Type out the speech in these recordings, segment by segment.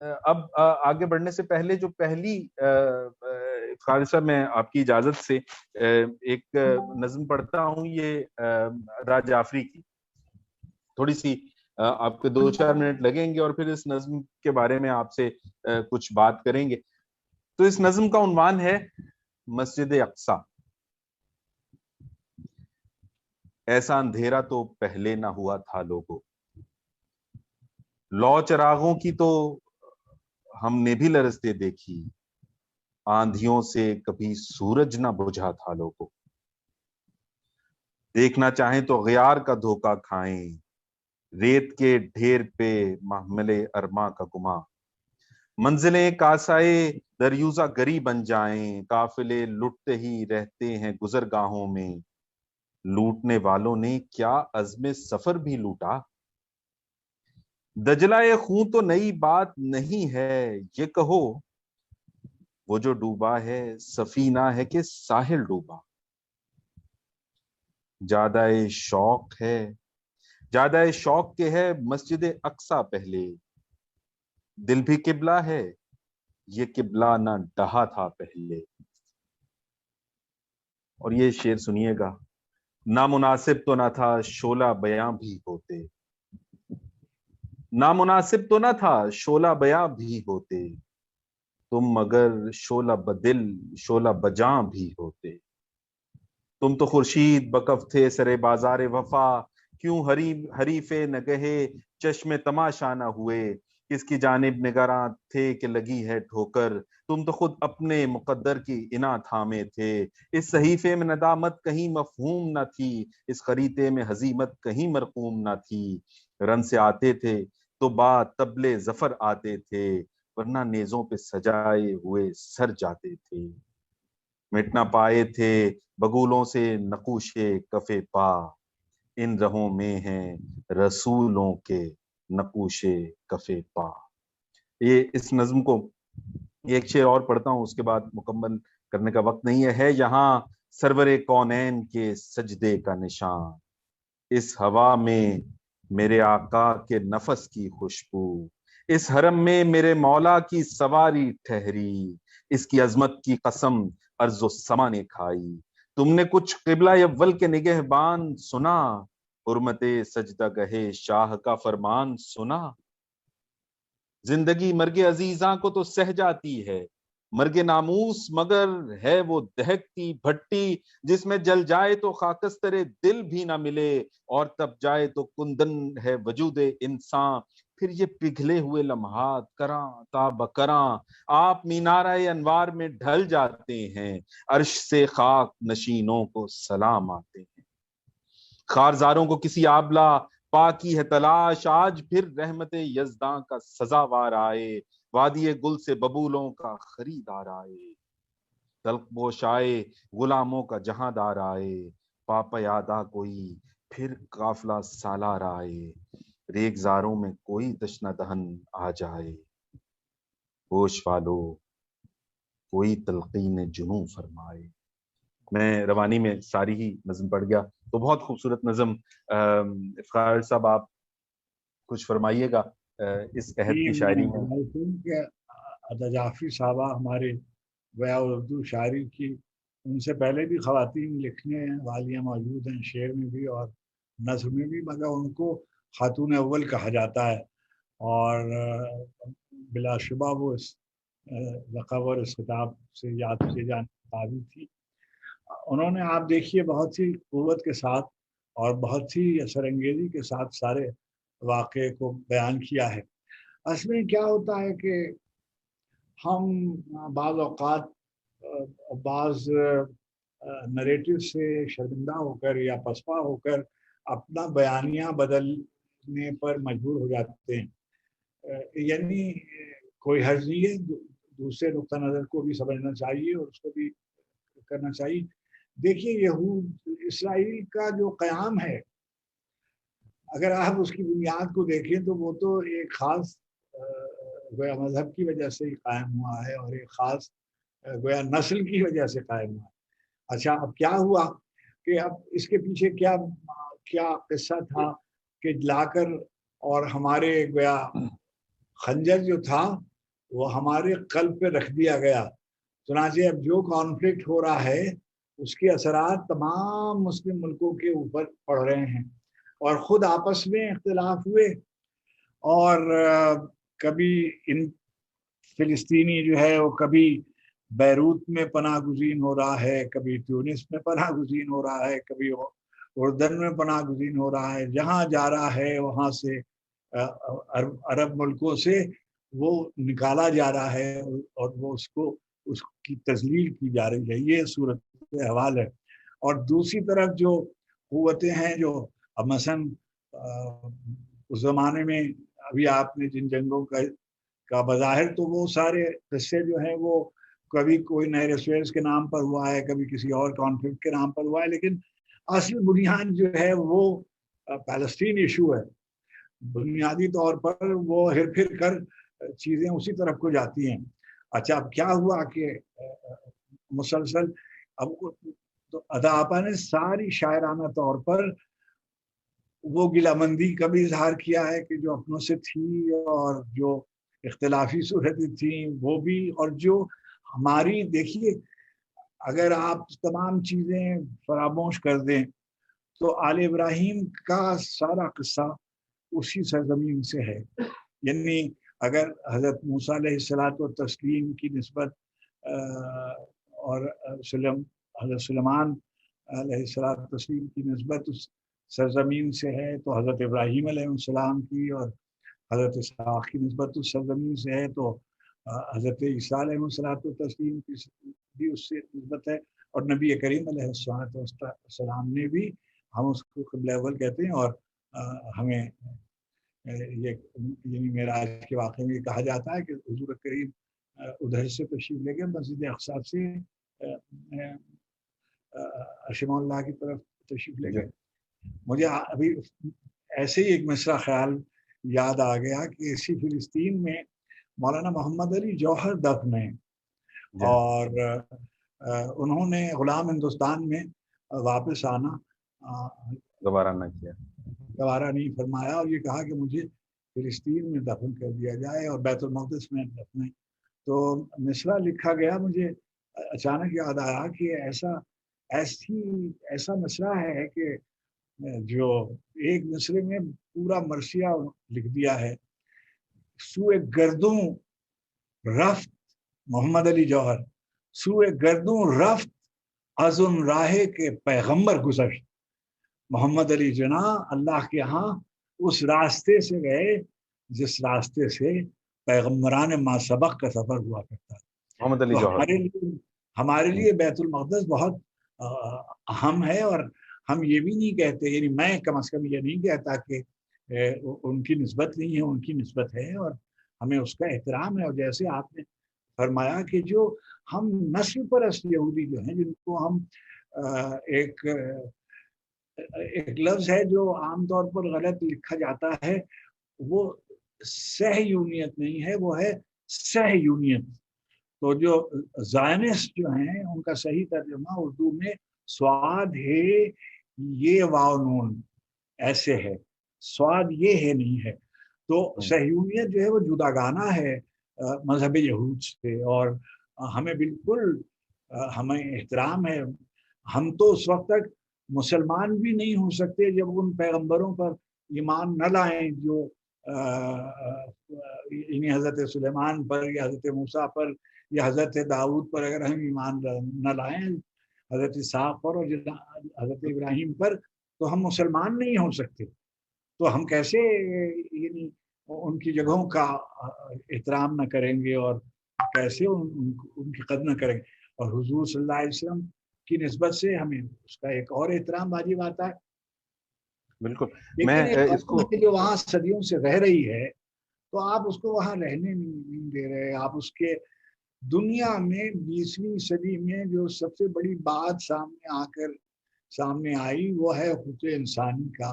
اب آگے بڑھنے سے پہلے جو پہلی خالد صاحب میں آپ کی اجازت سے ایک نظم پڑھتا ہوں، یہ راج جعفری کی، تھوڑی سی آپ کے 2-4 منٹ لگیں گے اور پھر اس نظم کے بارے میں آپ سے کچھ بات کریں گے۔ تو اس نظم کا عنوان ہے مسجد اقصی۔ ایسا اندھیرا تو پہلے نہ ہوا تھا لوگوں، لو چراغوں کی تو ہم نے بھی لرزتے دیکھی، آندھیوں سے کبھی سورج نہ بجھا تھا لوگوں۔ دیکھنا چاہیں تو غیار کا دھوکہ کھائیں، ریت کے ڈھیر پہ محمل ارماں کا گما، منزلیں کاسائے دریوزہ گری بن جائیں، قافلے لٹتے ہی رہتے ہیں گزرگاہوں میں، لوٹنے والوں نے کیا عزم سفر بھی لوٹا، دجلہ خون تو نئی بات نہیں ہے یہ کہو، وہ جو ڈوبا ہے سفینہ ہے کہ ساحل ڈوبا، زیادہ شوق کے ہے مسجد اقصی پہلے، دل بھی قبلہ ہے یہ قبلہ نہ ڈہا تھا پہلے۔ اور یہ شعر سنیے گا، نامناسب تو نہ تھا شعلہ بیاں بھی ہوتے، نامناسب تو نہ تھا شعلہ بیاں بھی ہوتے، تم مگر شعلہ بدل شعلہ بجاں بھی ہوتے، تم تو خورشید بکف تھے سرے بازار وفا، کیوں حریف نگہے چشم تماشا نہ ہوئے، کس کی جانب نگراں تھے کہ لگی ہے ٹھوکر، تم تو خود اپنے مقدر کی انا تھامے تھے، اس صحیفے میں ندامت کہیں مفہوم نہ تھی، اس خریطے میں ہزیمت کہیں مرقوم نہ تھی، رن سے آتے تھے تو با طبل ظفر آتے تھے، ورنہ نیزوں پہ سجائے ہوئے سر جاتے تھے، مٹ نہ پائے تھے بگولوں سے نقوش کف پا، ان رہوں میں ہیں رسولوں کے نقوش کف پا۔ یہ اس نظم کو ایک شعر اور پڑھتا ہوں، اس کے بعد مکمل کرنے کا وقت نہیں ہے۔ یہاں سرور کونین کے سجدے کا نشان، اس ہوا میں میرے آقا کے نفس کی خوشبو، اس حرم میں میرے مولا کی سواری ٹھہری، اس کی عظمت کی قسم ارض و سما نے کھائی، تم نے کچھ قبلہ اول کے نگہبان سنا، حرمت سجدہ گہے شاہ کا فرمان سنا، زندگی مرگ عزیزاں کو تو سہ جاتی ہے، مرگ ناموس مگر ہے وہ دہکتی بھٹی، جس میں جل جائے تو خاکستر دل بھی نہ ملے، اور تب جائے تو کندن ہے وجود انسان، پھر یہ پگھلے ہوئے لمحات کراں تا بکراں آپ مینارہ انوار میں ڈھل جاتے ہیں، عرش سے خاک نشینوں کو سلام آتے ہیں، خارزاروں کو کسی آبلہ پاکی ہے تلاش، آج پھر رحمت یزداں کا سزاوار آئے، وادی گل سے ببولوں کا خریدار آئے، تلخ بوش آئے غلاموں کا جہاں دار آئے، پاپا یادا کوئی پھر قافلہ سالار آئے، ریگزاروں میں کوئی تشنہ دہن آ جائے، ہوش والو کوئی تلقین جنوں فرمائے۔ میں روانی میں ساری ہی نظم پڑھ گیا، تو بہت خوبصورت نظم۔ افتخار صاحب آپ کچھ فرمائیے گا اس عہد کی شاعری میں۔ راج جعفری صاحبہ ہمارے گویا اردو شاعری کی، ان سے پہلے بھی خواتین لکھنے والیاں موجود ہیں، شعر میں بھی اور نثر میں بھی، مگر ان کو خاتون اول کہا جاتا ہے، اور بلا شبہ وہ اس لقب اور اس خطاب سے یاد کیے جانے قابل تھی۔ انہوں نے آپ دیکھیے بہت سی قوت کے ساتھ اور بہت سی اثر انگیزی کے ساتھ سارے واقعے کو بیان کیا ہے۔ اصل میں کیا ہوتا ہے کہ ہم بعض اوقات بعض نریٹو سے شرمندہ ہو کر یا پسپا ہو کر اپنا بیانیہ بدلنے پر مجبور ہو جاتے ہیں، یعنی کوئی حرج نہیں ہے، دوسرے نقطہ نظر کو بھی سمجھنا چاہیے اور اس کو بھی کرنا چاہیے۔ دیکھیے یہود اسرائیل کا جو قیام ہے، اگر آپ اس کی بنیاد کو دیکھیں تو وہ تو ایک خاص گویا مذہب کی وجہ سے ہی قائم ہوا ہے اور ایک خاص گویا نسل کی وجہ سے قائم ہوا ہے۔ اچھا اب کیا ہوا کہ اب اس کے پیچھے کیا قصہ تھا کہ لا کر اور ہمارے گویا خنجر جو تھا وہ ہمارے قلب پہ رکھ دیا گیا. چنانچہ اب جو کانفلکٹ ہو رہا ہے اس کے اثرات تمام مسلم ملکوں کے اوپر پڑ رہے ہیں, اور خود آپس میں اختلاف ہوئے, اور کبھی ان فلسطینی جو ہے وہ کبھی بیروت میں پناہ گزین ہو رہا ہے, کبھی تیونس میں پناہ گزین ہو رہا ہے, کبھی اردن میں پناہ گزین ہو رہا ہے. جہاں جا رہا ہے وہاں سے عرب ملکوں سے وہ نکالا جا رہا ہے, اور وہ اس کی تذلیل کی جا رہی ہے. یہ صورت حوال ہے. اور دوسری طرف جو قوتیں ہیں جو مثلاً اس زمانے میں ابھی آپ نے جن جنگوں کا بظاہر تو وہ سارے قصے جو ہیں وہ کبھی کوئی نئے سویز کے نام پر ہوا ہے, کبھی کسی اور کانفلکٹ کے نام پر ہوا ہے, لیکن اصل بنیاد جو ہے وہ فلسطین ایشو ہے. بنیادی طور پر وہ ہر پھر کر چیزیں اسی طرف کو جاتی ہیں. اچھا, اب کیا ہوا کہ مسلسل اب تو ادا آپا نے ساری شاعرانہ طور پر وہ گلہ مندی کا بھی اظہار کیا ہے کہ جو اپنوں سے تھی, اور جو اختلافی صورتیں تھیں وہ بھی, اور جو ہماری دیکھیے اگر آپ تمام چیزیں فراموش کر دیں تو آل ابراہیم کا سارا قصہ اسی سرزمین سے ہے. یعنی اگر حضرت موسیٰ علیہ الصلوۃ والتسلیم کی نسبت اور حضرت سلیمان علیہ الصلوۃ والتسلیم کی نسبت اس سرزمین سے ہے, تو حضرت ابراہیم علیہ السلام کی اور حضرت اسحاق کی نسبت اس سرزمین سے ہے, تو حضرت عیسیٰ علیہ الصلوۃ والتسلیم کی بھی اس سے نسبت ہے, اور نبی کریم علیہ السلام نے بھی, ہم اس کو قبلہ اول کہتے ہیں, اور ہمیں یہ یعنی معراج کے واقعے میں یہ کہا جاتا ہے کہ حضور کریم ادھر سے تشریف لے کے مسجد اقصی سے عرش اللہ کی طرف تشریف لے گئے. مجھے ابھی ایسے ہی ایک مصرع خیال یاد آ گیا کہ اسی فلسطین میں مولانا محمد علی جوہر دفن ہیں, اور انہوں نے غلام ہندوستان میں واپس آنا گوارا نہ کیا, گوارا نہیں فرمایا, اور یہ کہا کہ مجھے فلسطین میں دفن کر دیا جائے اور بیت المقدس میں دفن. تو مصرع لکھا گیا, مجھے اچانک یاد آیا کہ ایسا مصرع ہے کہ جو ایک مصرے میں پورا مرثیہ لکھ دیا ہے. سوئے گردوں رفت محمد علی جوہر, سوئے گردوں رفت از ان راہ کے پیغمبر گزشت. محمد علی جناح اللہ کے ہاں اس راستے سے گئے جس راستے سے پیغمبران ما سبق کا سفر ہوا کرتا ہے. محمد علی جوہر ہمارے لیے بیت المقدس بہت اہم ہے, اور ہم یہ بھی نہیں کہتے, یعنی میں کم از کم یہ نہیں کہتا کہ ان کی نسبت نہیں ہے, ان کی نسبت ہے, اور ہمیں اس کا احترام ہے. اور جیسے آپ نے فرمایا کہ جو ہم نسل پرست یہودی جو ہیں, جن کو ہم ایک لفظ ہے جو عام طور پر غلط لکھا جاتا ہے, وہ سہ یونیت نہیں ہے, وہ ہے سہ یونیت. تو جو زائنسٹ جو ہیں ان کا صحیح ترجمہ اردو میں سواد ہے یہ واو نون ایسے ہے, سواد یہ ہے نہیں ہے. تو صہیونیت جو ہے وہ جداگانہ ہے مذہب یہود سے, اور ہمیں بالکل ہمیں احترام ہے. ہم تو اس وقت تک مسلمان بھی نہیں ہو سکتے جب ان پیغمبروں پر ایمان نہ لائیں جو انہیں حضرت سلیمان پر یا حضرت موسیٰ پر یا حضرت داؤد پر اگر ہم ایمان نہ لائیں, حضرت اسحاق پر اور حضرت ابراہیم پر, تو ہم مسلمان نہیں ہو سکتے. تو ہم کیسے یعنی ان کی جگہوں کا احترام نہ کریں گے, اور کیسے ان کی قدر نہ کریں گے. اور حضور صلی اللہ علیہ وسلم کی نسبت سے ہمیں اس کا ایک اور احترام واجب آتا ہے. بالکل. لیکن اس کو جو وہاں صدیوں سے رہ رہی ہے, تو آپ اس کو وہاں رہنے نہیں دے رہے. آپ اس کے دنیا میں 20ویں صدی میں جو سب سے بڑی بات سامنے آئی وہ ہے حقوق انسانی کا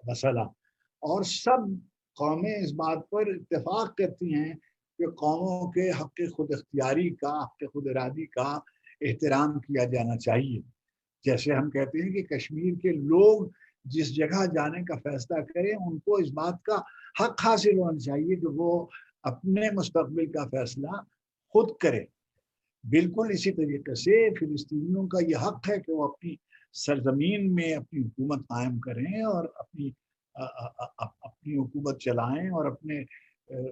مسئلہ, اور سب قومیں اس بات پر اتفاق کرتی ہیں کہ قوموں کے حق خود اختیاری کا, حق خود ارادی کا احترام کیا جانا چاہیے. جیسے ہم کہتے ہیں کہ کشمیر کے لوگ جس جگہ جانے کا فیصلہ کریں ان کو اس بات کا حق حاصل ہونا چاہیے کہ وہ اپنے مستقبل کا فیصلہ خود کرے. بالکل اسی طریقے سے فلسطینیوں کا یہ حق ہے کہ وہ اپنی سرزمین میں اپنی حکومت قائم کریں اور اپنی حکومت چلائیں اور اپنے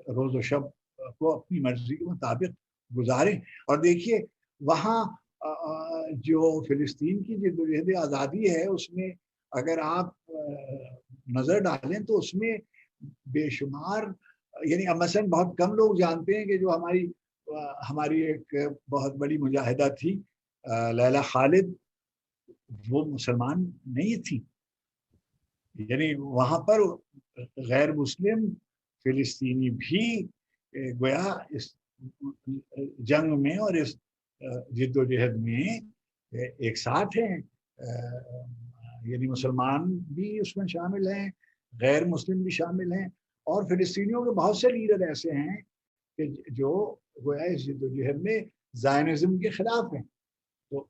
روز و شب کو اپنی مرضی کے مطابق گزاریں. اور دیکھیے وہاں جو فلسطین کی جدوجہد آزادی ہے اس میں اگر آپ نظر ڈالیں تو اس میں بے شمار یعنی مثلاً بہت کم لوگ جانتے ہیں کہ جو ہماری ایک بہت بڑی مجاہدہ تھی لیلہ خالد وہ مسلمان نہیں تھی. یعنی وہاں پر غیر مسلم فلسطینی بھی گویا اس جنگ میں اور اس جد و جہد میں ایک ساتھ ہیں. یعنی مسلمان بھی اس میں شامل ہیں, غیر مسلم بھی شامل ہیں, اور فلسطینیوں کے بہت سے لیڈر ایسے ہیں کہ جو گویا اس جد و جہد میں زائنزم کے خلاف ہیں. تو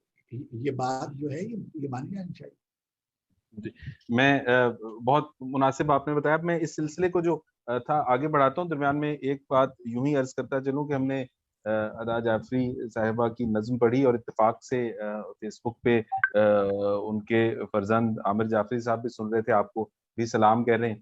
یہ بات جو ہے یہ مانی جانی چاہیے. میں بہت مناسب آپ نے بتایا. میں اس سلسلے کو جو تھا آگے بڑھاتا ہوں. درمیان میں ایک بات یوں ہی عرض کرتا چلوں کہ ہم نے ادا جعفری صاحبہ کی نظم پڑھی اور اتفاق سے فیس بک پہ ان کے فرزند عامر جعفری صاحب بھی سن رہے تھے, آپ کو بھی سلام کہہ رہے ہیں.